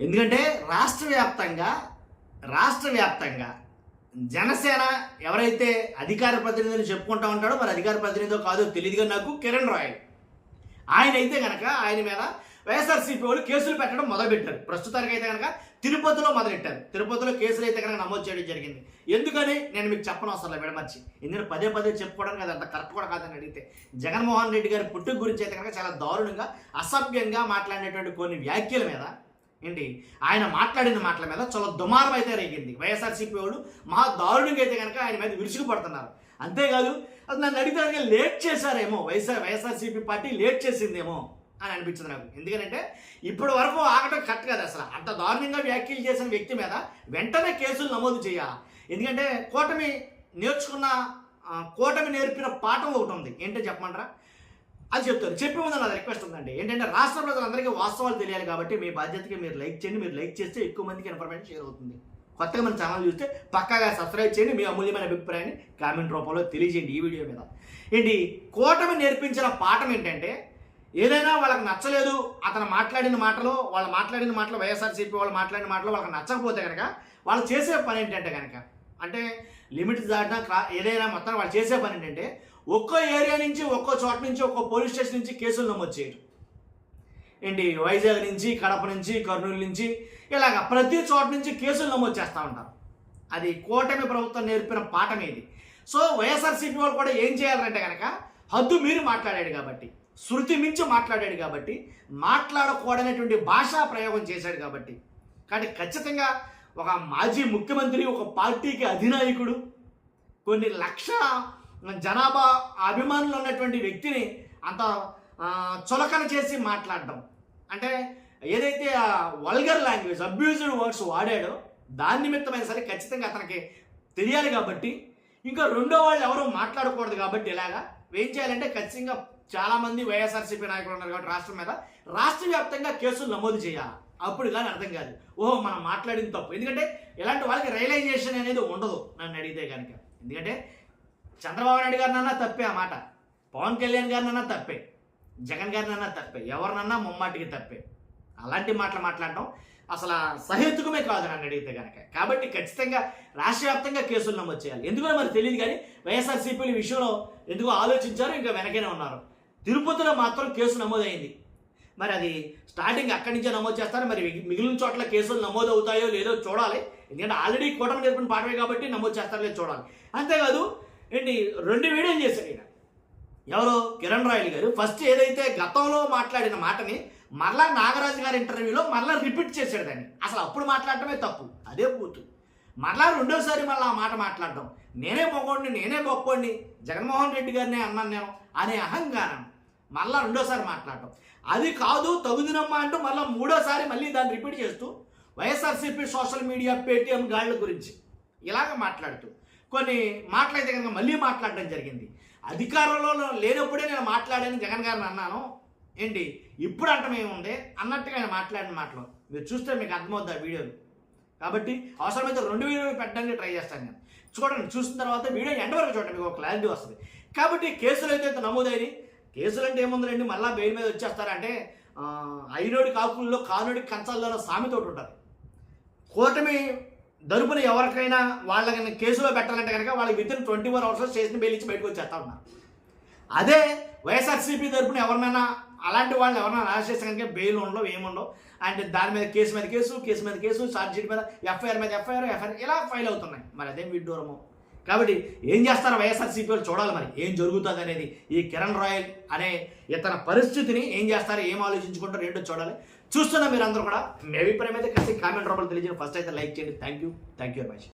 ఎందుకంటే రాష్ట్ర వ్యాప్తంగా జనసేన ఎవరైతే అధికార ప్రతినిధిని చెప్పుకుంటా ఉంటాడో మరి అధికార ప్రతినిధో కాదో తెలియదుగా నాకు కిరణ్ రాయల్ ఆయన అయితే కనుక ఆయన మీద వైఎస్ఆర్సీపీ వాళ్ళు కేసులు పెట్టడం మొదలుపెట్టారు. ప్రస్తుతానికి అయితే కనుక తిరుపతిలో మొదలెట్టారు. తిరుపతిలో కేసులు అయితే కనుక నమోదు చేయడం జరిగింది. ఎందుకని నేను మీకు చెప్పనవసరం లేదు విడమర్చి, ఎందుకంటే పదే పదే చెప్పుకోవడానికి అది అంత కరెక్ట్ కూడా కాదని అడిగితే జగన్మోహన్ రెడ్డి గారి పుట్టుక గురించి అయితే కనుక చాలా దారుణంగా అసభ్యంగా మాట్లాడినటువంటి కొన్ని వ్యాఖ్యల మీద ఆయన మాట్లాడిన మాటల మీద చాలా దుమారం అయితే రేగింది. వైఎస్ఆర్సీపీ వాళ్ళు మహా దారుణంగా అయితే కనుక ఆయన మీద విరుచుకుపడుతున్నారు. అంతేకాదు అది నన్ను అడిగితే లేట్ చేశారేమో, వైఎస్ఆర్సీపీ పార్టీ లేట్ చేసిందేమో అని అనిపించింది నాకు. ఎందుకంటే ఇప్పటి వరకు ఆగటం కరెక్ట్ కదా. అసలు అంత దారుణంగా వ్యాఖ్యలు చేసిన వ్యక్తి మీద వెంటనే కేసులు నమోదు చేయాలి. ఎందుకంటే కూటమి నేర్పిన పాఠం ఒకటి ఉంది. ఏంటో చెప్పమంటారా? అది చెప్తారు. చెప్పే ముందు నా రిక్వెస్ట్ ఉందండి. ఏంటంటే రాష్ట్ర ప్రజలందరికీ వాస్తవాలు తెలియాలి కాబట్టి మీ బాధ్యతకి మీరు లైక్ చేయండి. మీరు లైక్ చేస్తే ఎక్కువ మందికి ఇన్ఫర్మేషన్ షేర్ అవుతుంది. కొత్తగా మన ఛానల్ చూస్తే పక్కాగా సబ్స్క్రైబ్ చేయండి. మీ అమూల్యమైన అభిప్రాయాన్ని కామెంట్ రూపంలో తెలియజేయండి ఈ వీడియో మీద. కూటమి నేర్పించిన పాఠం ఏంటంటే ఏదైనా వాళ్ళకి నచ్చలేదు, అతను మాట్లాడిన మాటలు వైఎస్ఆర్సీపీ వాళ్ళు మాట్లాడిన మాటలు వాళ్ళకి నచ్చకపోతే కనుక వాళ్ళు చేసే పని ఏంటంటే కనుక అంటే లిమిట్ దాటినా ఏదైనా మొత్తం వాళ్ళు చేసే పని ఏంటంటే ఒక్కో ఏరియా నుంచి ఒక్కో చోట నుంచి ఒక్కో పోలీస్ స్టేషన్ నుంచి కేసులు నమోదు చేయడం. వైజాగ్ నుంచి, కడప నుంచి, కర్నూలు నుంచి ఇలాగ ప్రతి చోట నుంచి కేసులు నమోదు చేస్తూ ఉంటారు. అది కూటమి ప్రభుత్వం నేర్పిన పాఠం ఇది. సో వైఎస్ఆర్సీపీ వాళ్ళు కూడా ఏం చేయాలంటే కనుక హద్దు మీరి మాట్లాడాడు కాబట్టి, శృతి మించి మాట్లాడాడు కాబట్టి, మాట్లాడకూడనటువంటి భాషా ప్రయోగం చేశాడు కాబట్టి ఖచ్చితంగా ఒక మాజీ ముఖ్యమంత్రి, ఒక పార్టీకి అధినాయకుడు, కొన్ని లక్షల జనాభా అభిమానులు ఉన్నటువంటి వ్యక్తిని అంత చులకన చేసి మాట్లాడడం అంటే ఏదైతే వల్గర్ లాంగ్వేజ్, అబ్యూజ్డ్ వర్డ్స్ వాడాడో దాని నిమిత్తమైన సరే ఖచ్చితంగా అతనికి తెలియాలి కాబట్టి, ఇంకా రెండో వాళ్ళు ఎవరో మాట్లాడకూడదు కాబట్టి ఇలాగా ఏం చేయాలంటే ఖచ్చితంగా చాలామంది వైఎస్ఆర్సీపీ నాయకులు ఉన్నారు కాబట్టి రాష్ట్రం మీద రాష్ట్ర వ్యాప్తంగా కేసులు నమోదు చేయాలి. అప్పుడు కానీ అర్థం కాదు ఓహో మనం మాట్లాడింది తప్పు. ఎందుకంటే ఇలాంటి వాళ్ళకి రియలైజేషన్ అనేది ఉండదు నన్ను అడిగితే కనుక. ఎందుకంటే చంద్రబాబు నాయుడు గారినన్నా తప్పే ఆ మాట, పవన్ కళ్యాణ్ గారినన్నా తప్పే, జగన్ గారినన్నా తప్పే, ఎవరినన్నా ముమ్మాటికి తప్పే. అలాంటి మాటలు మాట్లాడటం అసలు సహేతుకమే కాదు నన్ను అడిగితే కనుక. కాబట్టి ఖచ్చితంగా రాష్ట్ర వ్యాప్తంగా కేసులు నమోదు చేయాలి. ఎందుకో మరి తెలియదు కానీ వైఎస్ఆర్సీపీ విషయంలో ఎందుకో ఆలోచించారు, ఇంకా వెనకనే ఉన్నారు. తిరుపతిలో మాత్రం కేసు నమోదైంది. మరి అది స్టార్టింగ్ అక్కడి నుంచే నమోదు చేస్తారు. మరి మిగిలిన చోట్ల కేసులు నమోదు అవుతాయో లేదో చూడాలి. ఎందుకంటే ఆల్రెడీ కూటమి నేర్పిన పాఠమే కాబట్టి నమోదు చేస్తారో లేదో చూడాలి. అంతేకాదు 2 వీడియోలు చేశారు ఈయన. ఎవరు? కిరణ్ రాయల్ గారు. ఫస్ట్ ఏదైతే గతంలో మాట్లాడిన మాటని మరలా నాగరాజు గారి ఇంటర్వ్యూలో మరలా రిపీట్ చేశాడు దాన్ని. అసలు అప్పుడు మాట్లాడటమే తప్పు, అదే పూర్తి. మరలా రెండోసారి మళ్ళీ ఆ మాట మాట్లాడడం, నేనే మొగోడిని, నేనే గొప్పోడిని, జగన్మోహన్ రెడ్డి గారినే అన్నాను నేను అనే అహంకారం మళ్ళీ రెండోసారి మాట్లాడటం. అది కాదు తగుదినమ్మా అంటూ మళ్ళీ మూడోసారి మళ్ళీ దాన్ని రిపీట్ చేస్తూ వైఎస్ఆర్సీపీ సోషల్ మీడియా పేటీఎం గాళ్ళ గురించి ఇలాగ మాట్లాడుతూ కొన్ని మాటలైతే కనుక మళ్ళీ మాట్లాడడం జరిగింది. అధికారంలో లేనప్పుడే నేను మాట్లాడాను జగన్ గారిని అన్నాను, ఇప్పుడు అంటమేముంది అన్నట్టుగా ఆయన మాట్లాడిన మాటలు మీరు చూస్తే మీకు అర్థమవుతుంది ఆ వీడియోలు. కాబట్టి అవసరమైతే 2 వీడియోలు పెట్టడానికి ట్రై చేస్తాను నేను. చూడండి, చూసిన తర్వాత వీడియో ఎండ్ వరకు చూడండి, మీకు ఒక క్లారిటీ వస్తుంది. కాబట్టి కేసులు అయితే నమోదైనవి. కేసులు అంటే ఏముందండి, మళ్ళీ బెయిల్ మీద వచ్చేస్తారంటే అయినోడి కాకుల్లో కానుడి కంచాల్లో సామెత ఒకటి ఉంటుంది. కూటమి దరుపున ఎవరికైనా వాళ్ళని కేసులో పెట్టాలంటే కనుక వాళ్ళకి వితిన్ 24 అవర్స్లో స్టేషన్ బెయిల్ ఇచ్చి బయటకు వచ్చేస్తా ఉన్నారు. అదే వైఎస్ఆర్సీపీ తరపున ఎవరినైనా అలాంటి వాళ్ళని ఎవరైనా అరెస్ట్ చేస్తే కనుక బెయిల్ ఉండవు, ఏముండవు. అంటే దాని మీద కేసు మీద కేసు, ఛార్జ్ షీట్ మీద ఎఫ్ఐఆర్ మీద ఎఫ్ఐఆర్ ఇలా ఫైల్ అవుతున్నాయి. మరి అదేం విడ్డూరము. కాబట్టి ఏం చేస్తారో వైఎస్ఆర్సీపీ వాళ్ళు చూడాలి మరి ఏం జరుగుతుంది అనేది. ఈ కిరణ్ రాయల్ అనే ఇతర పరిస్థితిని ఏం చేస్తారో, ఏం ఆలోచించుకుంటారో ఏంటో చూడాలి. చూస్తున్నా మీరు అందరూ కూడా మీ అభిప్రాయం అయితే కామెంట్ రూపంలో తెలియజేయండి. ఫస్ట్ అయితే లైక్ చేయండి. Thank you very much.